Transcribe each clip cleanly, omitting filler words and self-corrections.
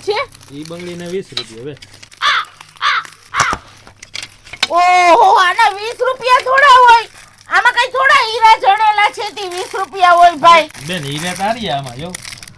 છે? ઈ બંગડીને 20 રૂપિયા હવે. ઓહો, આના 20 રૂપિયા થોડા હોય? આમાં કઈ થોડા હીરા જડેલા છે તે 20 રૂપિયા હોય ભાઈ? બેન હીરા તારી આમાં જો.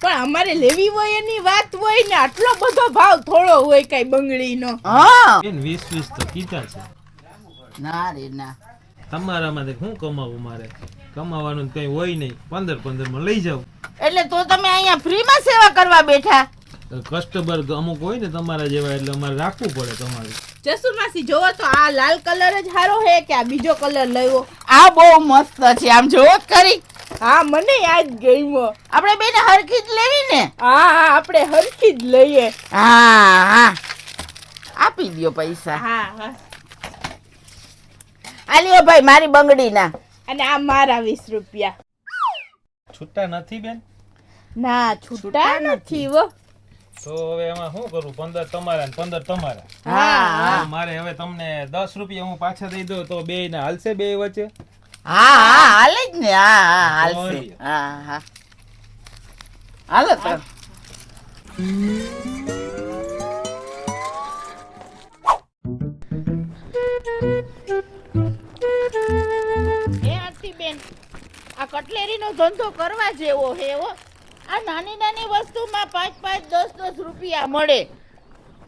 પણ અમારે લેવી હોય એની વાત હોય ને, આટલો બધો ભાવ થોડો હોય કઈ બંગડીનો. હા બેન 20 તો કીધા છે. ના રે ના, તમારામાંથી શું કમાવું મારે? કમાવાનું કઈ હોય નહીં. 15 માં લઈ જાવ. એટલે તો તમે અહીંયા ફ્રીમાં સેવા કરવા બેઠા? કસ્ટમર અમુક હોય ને તમારા જેવા, એટલે અમારે રાખવું પડે તમારે. જસુ માસી જોવો તો આ લાલ કલર જ હારો હે કે આ બીજો કલર લેવો? આ બહુ મસ્ત છે, આમ જોવો જ કરી. હા મને યાદ ગઈમો. આપણે બેને હરખી જ લેવી ને? હા હા આપણે હરખી જ લઈએ. હા હા, આપી દ્યો પૈસા. હા હા. આ લ્યો ભાઈ મારી બંગડી ના. અને આ મારા 20 રૂપિયા. છૂટા નથી બેન? ના છૂટા નથી હો. તો હવે એમાં શું કરું? 15 તમારા ને 15 તમારા. હા મારે હવે તમને 10 રૂપિયા હું પાછા દઈ દઉં તો બે ને હાલશે? બે વચ્ચે? હા હા હાલે જ ને. હા હા હાલશે. હા હા હાલો તો. એ આરતી બેન, આ કટલેરીનો ધંધો કરવા જેવો હે હો. આ નાની નાની વસ્તુમાં 5-5, 10-10 રૂપિયા મળે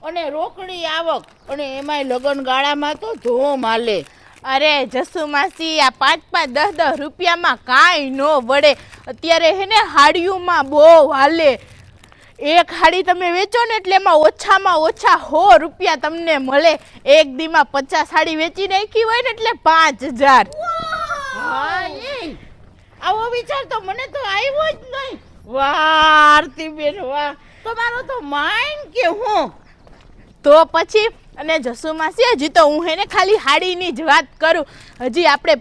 અને રોકડી આવક, અને એમાંય લગન ગાળામાં તો ધોમ હાલે. અરે જસુ માસી, આ 5-5, 10-10 રૂપિયામાં કાંઈ નો વળે. અત્યારે હે ને હાડીઓમાં બહુ હાલે. એક હાડી તમે વેચો ને એટલે એમાં ઓછામાં ઓછા 100 રૂપિયા તમને મળે. એક દીમાં 50 હાડી વેચી નાખી હોય ને એટલે 5000. હા એ આવો વિચાર તો મને તો આવ્યો જ નહીં. વાહ આરતી બેન વાહ, તમારો તો માઇન્ડ કે હું. તો પછી અને જસુ માસી હજી તો હું હે ને ખાલી હાડીની જ વાત કરું. હજી આપણે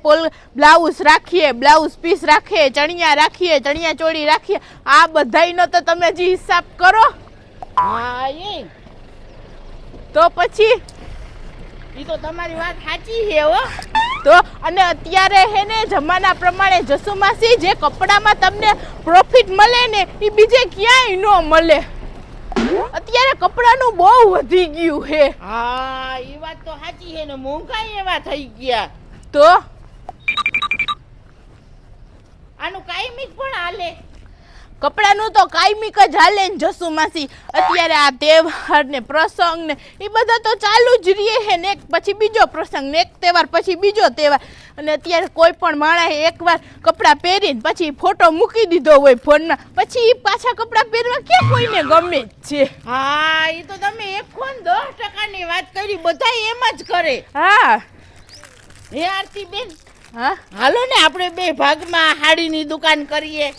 બ્લાઉઝ રાખીએ, બ્લાઉઝ પીસ રાખીએ, ચણિયા રાખીએ, ચણિયા ચોળી રાખીએ, આ બધાયનો તો તમે હજી હિસાબ કરો. હા એ તો પછી ઈ તો તમારી વાત સાચી છે હો. તો અને અત્યારે હે ને જમાના પ્રમાણે જસુ માસી જે કપડામાં તમને પ્રોફિટ મળે ને એ બીજે ક્યાંય ન મળે. અત્યારે કપડાનું બહુ વધી ગયું હે. હા એ વાત તો સાચી છે ને, મોંઘાઈ એવા થઈ ગયા. તો આનું કાયમી પણ હાલે. કપડાનું તો કાયમિક જ હાલે ને જસુ માસી. અત્યારે આ તહેવાર ને પ્રસંગ ને એ બધા તો ચાલુ જ રહે છે ને, એક પછી બીજો પ્રસંગ ને એક તહેવાર પછી બીજો તહેવાર. અને અત્યારે કોઈ પણ માણસે એકવાર કપડાં પહેરીને પછી ફોટો મૂકી દીધો હોય ફોનમાં, પછી પાછા કપડાં પહેરવા ક્યાં કોઈને ગમે જ છે. હા એ તો તમે 110% વાત કરી, બધા એમ જ કરે. હા હે આરતી બેન, હા હાલો ને આપણે બે ભાગમાં હાડીની દુકાન કરીએ.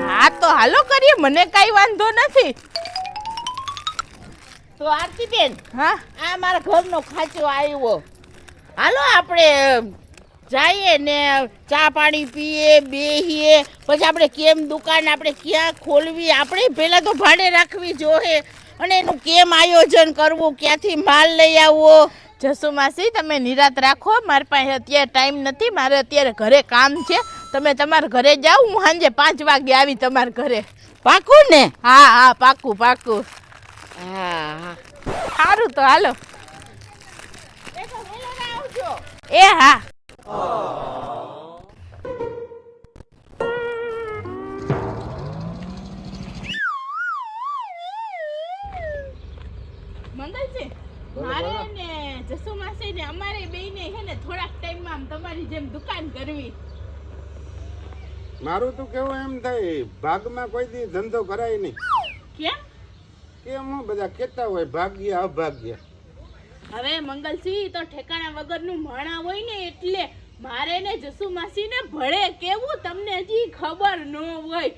હા તો હાલો કરીએ, મને કાંઈ વાંધો નથી. તો આરતી બેન, હા આ મારા ઘરનો ખાંચો આવ્યો, હાલો આપણે જઈએ ને ચા પાણી પીએ, બેહીએ, પછી આપણે કેમ દુકાન આપણે ક્યાં ખોલવી, આપણે પહેલાં તો ભાડે રાખવી જોઈએ, અને એનું કેમ આયોજન કરવું, ક્યાંથી માલ લઈ આવવો. જસુ માસી તમે નિરાત રાખો, મારી પાસે અત્યારે ટાઈમ નથી, મારે અત્યારે ઘરે કામ છે. તમે તમારા ઘરે જાઓ, હું સાંજે 5 વાગે આવી તમારા ઘરે. પાકું ને? હા હા પાકું પાકું. હા સારું તો હાલો. આવજો. એ હા. મંગલજી, મારે ને જસુ માસી ને અમારે બેયને હે ને થોડાક ટાઈમમાં તમારી જેમ દુકાન કરવી. મારું તો કેવું એમ થાય, ભાગમાં કોઈ દી ધંધો કરાય નહીં. કેમ? કેમ હું બધા કહેતા હોય ભાગ્ય અભાગ્ય. હવે મંગલસિંહ તો ઠેકાણા વગરનું માણા હોય ને, એટલે મારે ને જસુ માસી ને ભળે કેવું તમને હજી ખબર ન હોય.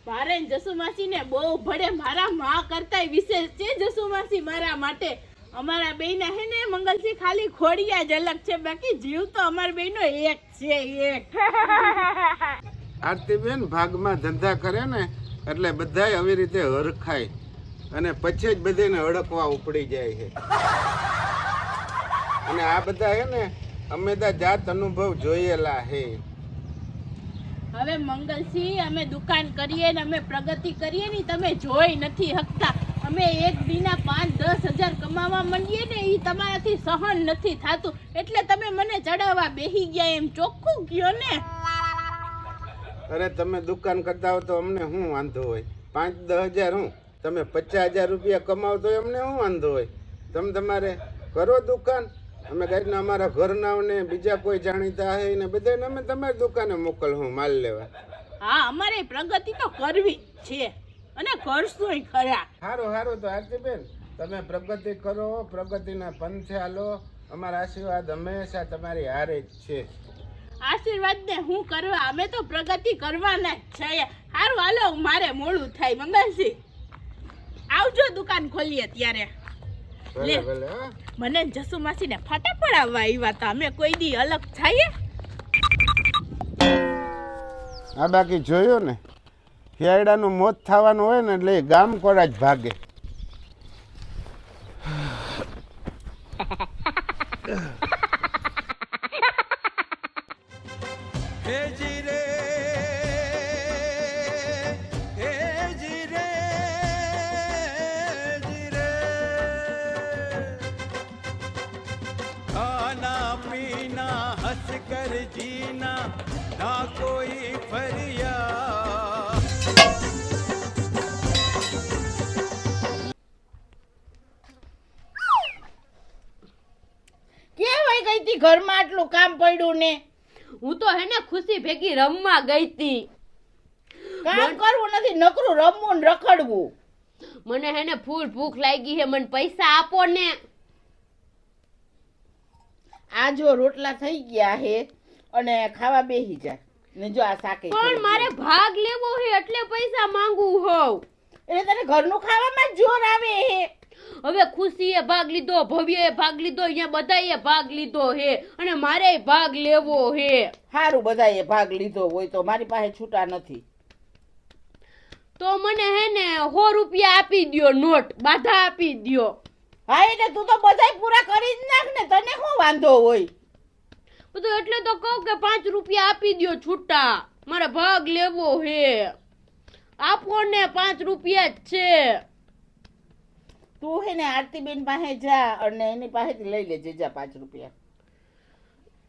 મારે ને જસુ માસી ને બહુ ભળે, મારા માં કરતાય વિશેષ છે જસુ માસી મારા માટે. અમારા બેયના હે ને મંગલસિંહ ખાલી ખોડિયા જ અલગ છે, બાકી જીવ તો અમારા બેયનો એક છે એક. આરતી બેન ભાગમાં ધંધા કરે ને એટલે બધાય આવી રીતે હરખાય, અને પછી જ બધાને હડકવા ઉપડી જાય છે. અને આ બધા હે ને અમે તો જાત અનુભવ જોયેલા હે. હવે મંગલસિંહ અમે દુકાન કરીએ ને અમે પ્રગતિ કરીએ ને તમે જોઈ નથી શકતા. અમે એક દીના 5-10 હજાર કમાવા માંડીએ ને એ તમારાથી સહન નથી થાતું, એટલે તમે મને ચડાવવા બેહી ગયા એમ ચોખ્ખું કયો ને. અરે તમે દુકાન કરતા હો તો અમને શું વાંધો હોય? 5-10 હજાર હું તમે 50,000 રૂપિયા કમાવો તો અમને શું વાંધો હોય? તમે તમારે કરો દુકાન, અમે ગાડીના અમારા ઘરનાઓને બીજા કોઈ જાણીતા હે ને બધાને અમે તમારી દુકાને મોકલવું માલ લેવા. હા, અમારે પ્રગતિ તો કરવી જ છે અને કરશું ખરા. સારું સારું, તો આરતીબેન તમે પ્રગતિ કરો, પ્રગતિના પંથે હાલો. અમારા આશીર્વાદ હંમેશા તમારી હારે જ છે. આશીર્વાદ ને હું કરવા, અમે તો પ્રગતિ કરવાના જ છે. સારું હાલો, મારે મોડું થાય. મંગલસિંહ આવજો દુકાન ખોલીએ ત્યારે. ભલે ભલે. હા, મને જસુ માસી ને ફાટા પડાવવા આવ્યા હતા, અમે કોઈ દી અલગ થઈએ. આ બાકી જોયું ને, શિયાળાનું મોત થવાનું હોય ને એટલે એ ગામ કોરા જ ભાગે. खाना पीना हंस कर जीना ना कोई फरियाद. કેવાય ગઈ તી ઘરમાં આટલું કામ પડ્યું ને? હું તો હે ને ખુશી ભેગી રમવા ગઈ તી. કામ કરવું નથી, નકરું રમવું ને રખડવું. મને હે ને ફૂલ ભૂખ લાગી હે, મને પૈસા આપો ને. આ જો રોટલા થઈ ગયા હે અને ખાવા બેહી જા ને જો આ શાકે. પણ મારે ભાગ લેવો હે એટલે પૈસા માંગુ હોવ. એટલે તને ઘરનું ખાવામાં જ જોર આવે હે. હવે ખુશીએ ભાગ લીધો, ભવ્યએ ભાગ લીધો, અહીંયા બધાએ ભાગ લીધો હે અને મારે ભાગ લેવો હે. હારું, બધાએ ભાગ લીધો હોય તો મારી પાસે છૂટા નથી. તો મને હે ને 100 રૂપિયા આપી દ્યો, નોટ બાધા આપી દ્યો. હા, એટલે તું તો બધાય પૂરા કરી જ નાખ ને, તને શું વાંધો હોય? બધું એટલે તો કહું કે 5 રૂપિયા આપી દ્યો છૂટા, મારે ભાગ લેવો હે. આપો ને, 5 રૂપિયા જ છે. તું હે ને આરતીબેન પાસે જા અને એની પાસેથી લઈ લેજે જા 5 રૂપિયા.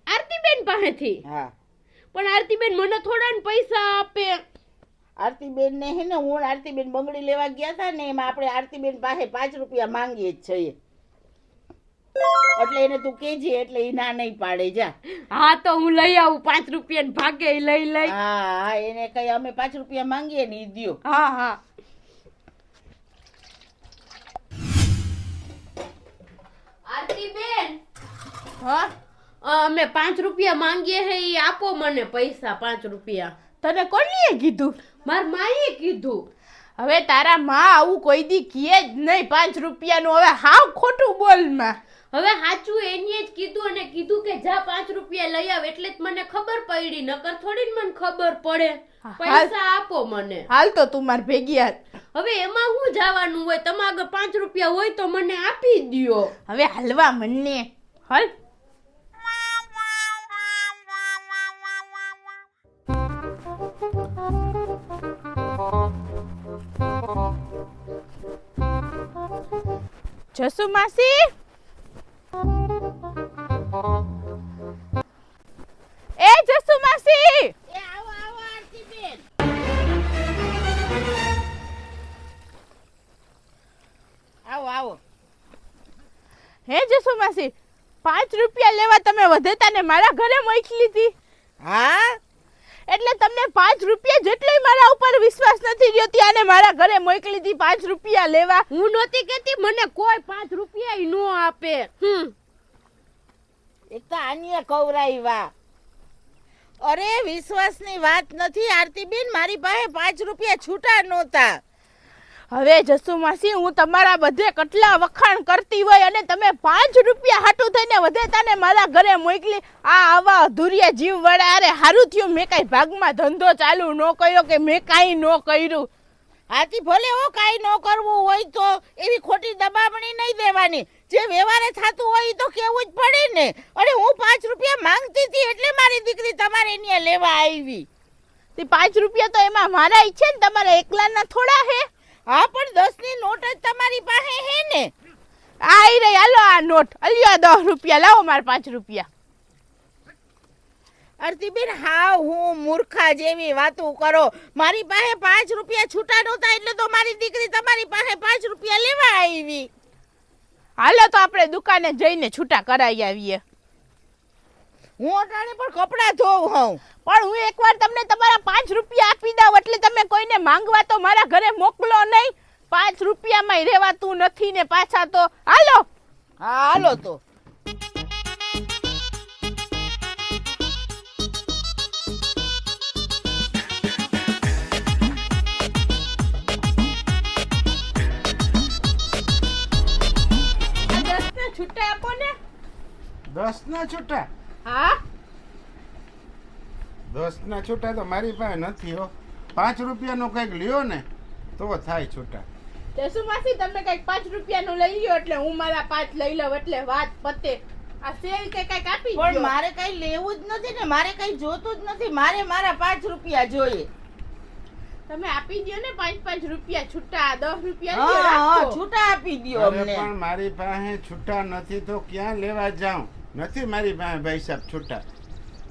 આરતીબેન પાસેથી? હા. પણ આરતીબેન મને થોડા ને પૈસા આપે. આરતીબેન ને હે ને, હું આરતીબેન બંગડી લેવા ગયા હતા ને એમાં આપણે આરતીબેન પાસે 5 રૂપિયા માંગીએ જ છીએ. એટલે એને તું કેજે એટલે એ ના નહીં પાડે. જા. હા, તો હું લઈ આવું 5 રૂપિયા ભાગે લઈ. હા, એને કઈ અમે 5 રૂપિયા માંગીએ ને ઈ દ્યો. હા. આરતીબેન, હા, અમે 5 રૂપિયા માંગીએ હે, ઈ આપો મને પૈસા 5 રૂપિયા. તને કોણીએ કીધું? માર માએ કીધું. હવે તારા માં આવું કોઈ દી કહે જ નહીં 5 રૂપિયાનું. હવે હાવ ખોટું બોલમાં. હવે સાચું એનીએ જ કીધું અને કીધું કે જા 5 રૂપિયા લઈ આવ, એટલે જ મને ખબર પડી, નકર થોડી મને ખબર પડે. પૈસા આપો મને. હાલ તો તું માર ભેગી હાલ. હવે એમાં હું જવાનું હોય? તમારા આગળ 5 રૂપિયા હોય તો મને આપી દ્યો. હવે હાલવા મને હાલ. જસુ માસી, એ જસુ માસી, એ આવો આરતીબેન. આવો. હે જસુ માસી, 5 રૂપિયા લેવા તમે વધેતાને મારા ઘરે મોકલી હતી. હા, એટલે તમને 5 રૂપિયા જેટલોય મારા ઉપર વિશ્વાસ નથી રહ્યો ત્યાંને મારા ઘરે મોકલી હતી 5 રૂપિયા લેવા. હું નહોતી કહેતી મને કોઈ 5 રૂપિયા ય નો આપે. એક તો આનીએ કવરાઈવા. અરે વિશ્વાસની વાત નથી આરતીબેન, મારી પાસે 5 રૂપિયા છૂટા નહોતા. હવે જસુ માસી, હું તમારા બધે કેટલા વખાણ કરતી હોય અને તમે 5 રૂપિયા હાટું થઈને વધેતાને મારા ઘરે મોકલી. આવા અધૂરિયા જીવ વડા. અરે હારું થયું મેં કઈ ભાગમાં ધંધો ચાલુ ન કર્યો કે મેં કાંઈ ન કર્યું. હાથી ભલે હો કાંઈ ન કરવું હોય તો એવી ખોટી દબામણી નહીં દેવાની. જે વ્યવહારે થતું હોય એ તો કેવું જ પડે ને. અરે હું 5 રૂપિયા માંગતી હતી એટલે મારી દીકરી તમારે અહીંયા લેવા આવી. તે 5 રૂપિયા તો એમાં મારા છે ને, તમારા એકલાના થોડા હે. હા પણ 10 ની નોટ જ તમારી પાસે હે ને. આઈ રહી, હાલો આ નોટ અલ્યો 10 રૂપિયા લાવો, મારા 5 રૂપિયા. આરતીબેન હાવ હું મૂર્ખા જેવી વાતો કરો. મારી પાસે 5 રૂપિયા છૂટા નહોતા એટલે તો મારી દીકરી તમારી પાસે 5 રૂપિયા લેવા આવી. હાલો તો આપણે દુકાને જઈને છૂટા કરાવી આવીએ. હું અટાણે પણ કપડાં ધોઉં હું. પણ હું એકવાર તમને તમારા 5 રૂપિયા આપી દઉં એટલે તમે કોઈને માંગવા તો મારા ઘરે મોકલો નહીં. 5 રૂપિયામાં રહેવાતું નથી ને પાછા તો. હાલો હા હાલો તો. છૂટા આપો ને. 10 ના છૂટા? હા 10 ના છૂટા તો મારી પાસે નથી હો. 5 રૂપિયાનો કંઈક લ્યો ને તો થાય છૂટા. જસુમાસી તમે કઈક 5 રૂપિયાનું લઈ લ્યો એટલે હું મારા 5 લઈ લઉં એટલે વાત પતે. આ સેલ કે કઈક આપી પણ દ્યો. મારે કઈ લેવું જ નથી ને, મારે કઈ જોતું જ નથી. મારે મારા 5 રૂપિયા જોઈએ. તમે આપી દ્યો ને 5 રૂપિયા છૂટા. 10 રૂપિયા હા લ્યો, હા રાખો. છૂટા આપી દ્યો અરે અમને. પણ મારી પાસે છૂટા નથી તો ક્યાં લેવા જાઉં? નથી મારી પાસે ભાઈ સાહેબ છૂટા.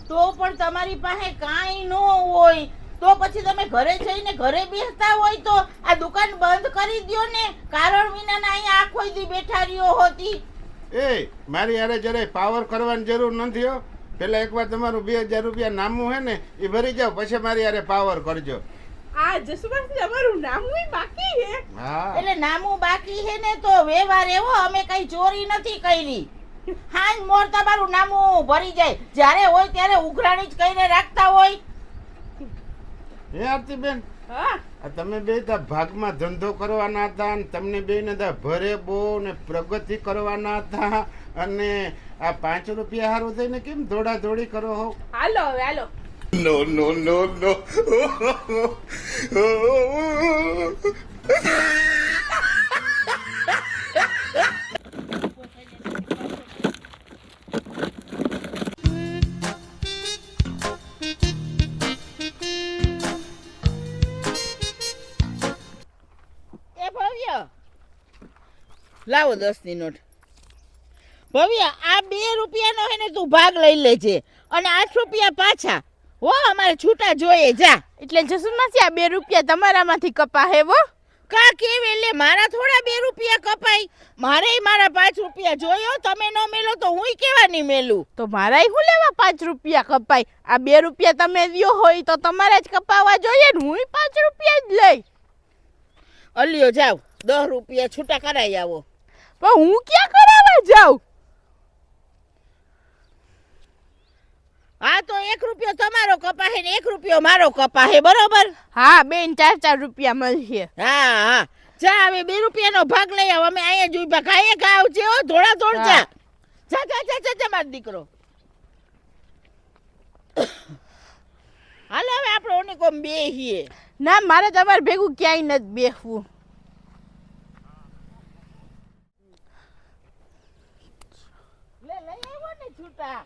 તો પણ તમારી પાસે કાંઈ ન હોય તો પછી તમે ઘરે જઈને ઘરે બેસતા હોય તો આ દુકાન બંધ કરી દ્યો ને. કારણ વિનાના અહીંયા આખો દી બેઠા રહ્યો હોતી. એ મારી યારે જરાય પાવર કરવાની જરૂર નથી હો. પેલા એકવાર તમારું 2000 રૂપિયા નામું હે ને એ ભરી જાવ, પછી મારી યારે પાવર કરજો. આ જસુમાસી અમારું નામ હોય બાકી હે. હા એટલે નામું બાકી છે ને તો વ્યવહાર એવો, અમે કઈ ચોરી નથી કરી. હાજ મોર તમારું નામું ભરી જાય. જ્યારે હોય ત્યારે ઉઘરાણી જ કરીને રાખતા હોય. હે આરતીબેન, હા આ તમે બે તા ભાગમાં ધંધો કરવાના હતા ને તમને બે ને તા ભરે બો ને પ્રગતિ કરવાના હતા, અને આ 5 રૂપિયા હારું થઈને કેમ દોડા દોડી કરો હો? હાલો હવે હાલો. એ ભવ્ય લાવો 10 ની નોટ. ભવ્ય આ 2 રૂપિયાનો હે ને તું ભાગ લઈ લેજે અને 8 રૂપિયા પાછા. હો અમારે છૂટા જોઈએ. જા. એટલે જસુમાસી આ 2 રૂપિયા તમારામાંથી કપા હે વો. કા કેમ એટલે મારા થોડા 2 રૂપિયા કપાય? મારે મારા 5 રૂપિયા જોયો. તમે ન મેલો તો હુંય કેવા નહીં મેલું. તો મારાય હું લેવા 5 રૂપિયા કપાય? આ 2 રૂપિયા તમે દ્યો હોય તો તમારે જ કપાવા જોઈએ ને. હુંય 5 રૂપિયા જ લઈ. અલ્યો જાવ 10 રૂપિયા છૂટા કરાઈ આવો. પણ હું ક્યાં કરાવવા જાઉં? હા તો 1 રૂપિયો તમારો કપાહે ને 1 રૂપિયો મારો કપાહે, બરોબર? હા બેન 4 રૂપિયા મળશે. હા હા જા હવે 2 રૂપિયાનો ભાગ લઈ આવ. અમે અહીંયા જ ઉભા ખાઈએ ખાવ છે હો. ધોળા ધોળ જા. જા જા જા જા જા મારો દીકરો. હાલો હવે આપણે ઓને કોમ બેહીએ. ના મારે તમારે ભેગું ક્યાંય નથી બેસવું. લે લઈ આવ્યો ને છૂટા.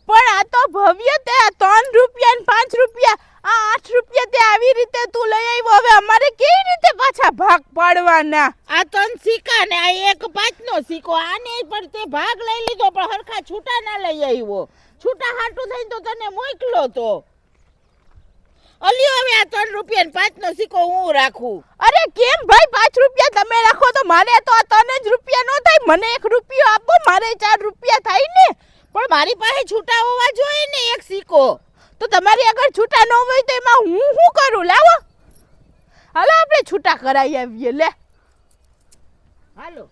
પણ આ તો ભવ્ય તે 3 રૂપિયા ને 5 રૂપિયા, આ 8 રૂપિયા તે આવી રીતે તું લઈ આવ્યો. હવે અમારે કેવી રીતે પાછા ભાગ પાડવાના? આ 3 સિક્કા ને આ 1 5 નો સિક્કો. આને પણ તે ભાગ લઈ લીધો પણ હરખા છૂટા ના લઈ આવ્યો. છૂટા હાટું થઈને તો તને મોકલો તો. અલ્યો હવે આ 3 રૂપિયા ને 5 નો સિક્કો હું રાખું. અરે કેમ ભાઈ 5 રૂપિયા તમે રાખો તો મારે તો આ 3 જ રૂપિયા નો થાય. મને 1 રૂપિયો આપો, મારે 4 રૂપિયા થાય ને. પણ મારી પાસે છૂટા હોવા જોઈએ ને 1 સિક્કો. તો તમારી આગળ છૂટા ન હોય તો એમાં હું શું કરું? લાવો હાલો આપણે છૂટા કરાવી આવીએ. લે હાલો.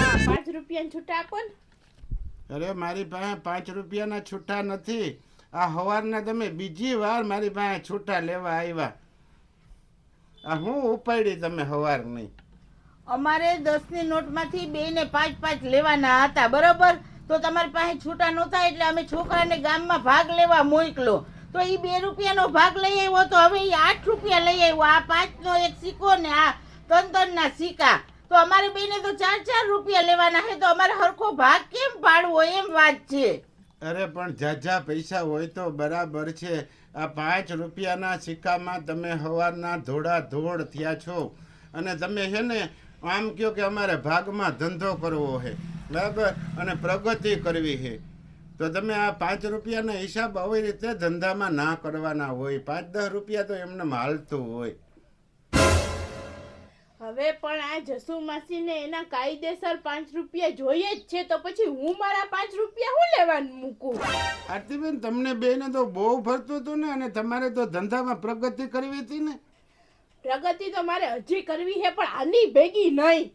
આ 5 રૂપિયા છૂટા આપો ને. અરે મારી પાસે 5 રૂપિયાના છૂટા નથી. આ હવારના તમે બીજી વાર મારી પાસે છૂટા લેવા આવ્યા. આ હું ઉપાડી તમે હવાર નહીં. અમારે 10 ની નોટમાંથી 2 ને 5 લેવાના હતા, બરોબર? તો તમારી પાસે છૂટા નહોતા એટલે અમે છોકરાને ગામમાં ભાગ લેવા મોકલો. તો ઈ 2 રૂપિયાનો ભાગ લઈ આવ્યો તો હવે ઈ 8 રૂપિયા લઈ આવ્યો. આ 5 નો એક સિક્કો ને આ 3 ના સિક્કા, તો અમારે બેને તો 4 રૂપિયા લેવાના છે. તો અમારે હરખો ભાગ કેમ પાડવો એમ વાત છે. અરે પણ જાજા પૈસા હોય તો બરાબર છે. આ 5 રૂપિયાના સિક્કામાં તમે સવારના ધોળા ધોળ થયા છો અને તમે છે ને આમ કહો કે અમારે ભાગમાં ધંધો કરવો છે, બરાબર, અને પ્રગતિ કરવી છે, તો તમે આ 5 રૂપિયાના હિસાબ આવી રીતે ધંધામાં ના કરવાના હોય. 5-10 રૂપિયા તો એમને હાલતું હોય. હવે પણ આ જસુ માસીને એના કાયદેસર 5 રૂપિયા જોઈએ જ છે, તો પછી હું મારા 5 રૂપિયા હું લેવાનું મૂકું? આરતીબેન, તમને બેને તો બહુ ફરતું હતું ને, અને તમારે તો ધંધામાં પ્રગતિ કરવી હતી ને. પ્રગતિ તો મારે હજી કરવી છે, પણ આની ભેગી નહીં.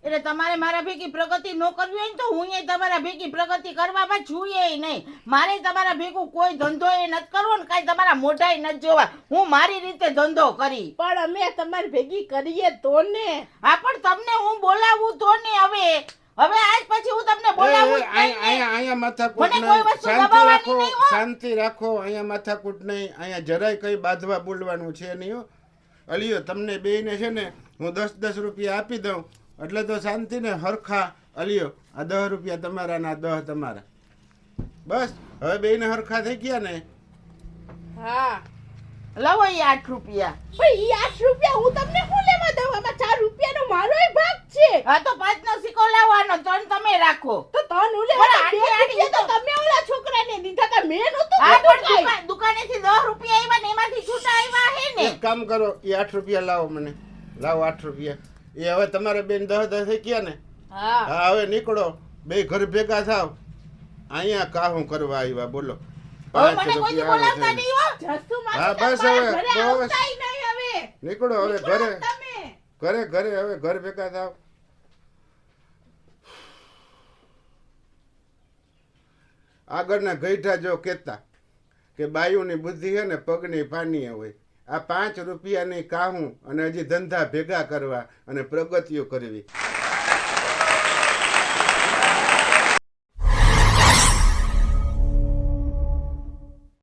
એટલે તમારે મારા ભેગી પ્રગતિ ન કરવી હોય ને તો હું એ તમારા ભેગી પ્રગતિ કરવામાં જોઈએ નહીં. મારે તમારા ભેગું કોઈ ધંધો એ નથી કરવો ને કાંઈ તમારા મોઢાય નથી જોવા. હું મારી રીતે ધંધો કરી. પણ અમે તમારી ભેગી કરીએ તો ને. હા, પણ તમને હું બોલાવું તો ને. હવે આજ પછી હું તમને બોલાવું જ નહીં ને. અહીંયા માથાકૂટ મને કોઈ નહીં. વસ્તુ શાંતિ દબાવવાની રાખો, નહીં હો. શાંતિ રાખો. અહીંયા માથાકૂટ નહીં. અહીંયા જરાય કઈ બાંધવા બોલવાનું છે નહીં હો. અલિયો, તમને બેયને છે ને હું 10-10 રૂપિયા આપી દઉં એટલે તો શાંતિ ને હરખા. અલિયો, આ 10 રૂપિયા તમારા ને આ 10 તમારા. બસ હવે બેયને હરખા થઈ ગયા ને. હા, લવો ઈ 8 રૂપિયા. પણ ઈ 8 રૂપિયા હું તમને શું લેવા દઉં? આમાં 4 રૂપિયાનો મારોય ભાગ છે. હા, તો 5 નો સિક્કો લાવવાનો, 3 તમે રાખો. તો તન હું પણ લેવા આટલી 2 રૂપિયા તો તમે ઓલા છોકરાને દીધા તા, મેં નહોતું હા, કીધું પણ કાંઈ. દુકાનેથી 10 રૂપિયા આવ્યા ને એમાંથી છૂટા આવ્યા હે ને. એક કામ કરો, એ 8 રૂપિયા લાવો મને. લાવો 8 રૂપિયા. એ હવે તમારે બેન 10-10 થઈ ગયા ને. હા, હા, હવે નીકળો, બે ઘર ભેગા થાવ. અહીંયા કાહું કરવા આવ્યા બોલો? હવે 5 મને કોઈ દી રૂપિયા બોલાવતા આવે છે. નહીં હો. જસુ હા, માસી બસ તમારા હવે, ઘરે બસ. આવતાય નહીં હવે. નીકળો હવે નીકળો ઘરે તમે. ઘરે હવે ઘર ભેગા થાવ. આગળના ગઈઢા જો કહેતા કે બાયુની બુદ્ધિ છે ને પગની પાનીએ હોય. આ 5 રૂપિયાની કાહું અને હજી ધંધા ભેગા કરવા અને પ્રગતિઓ કરવી.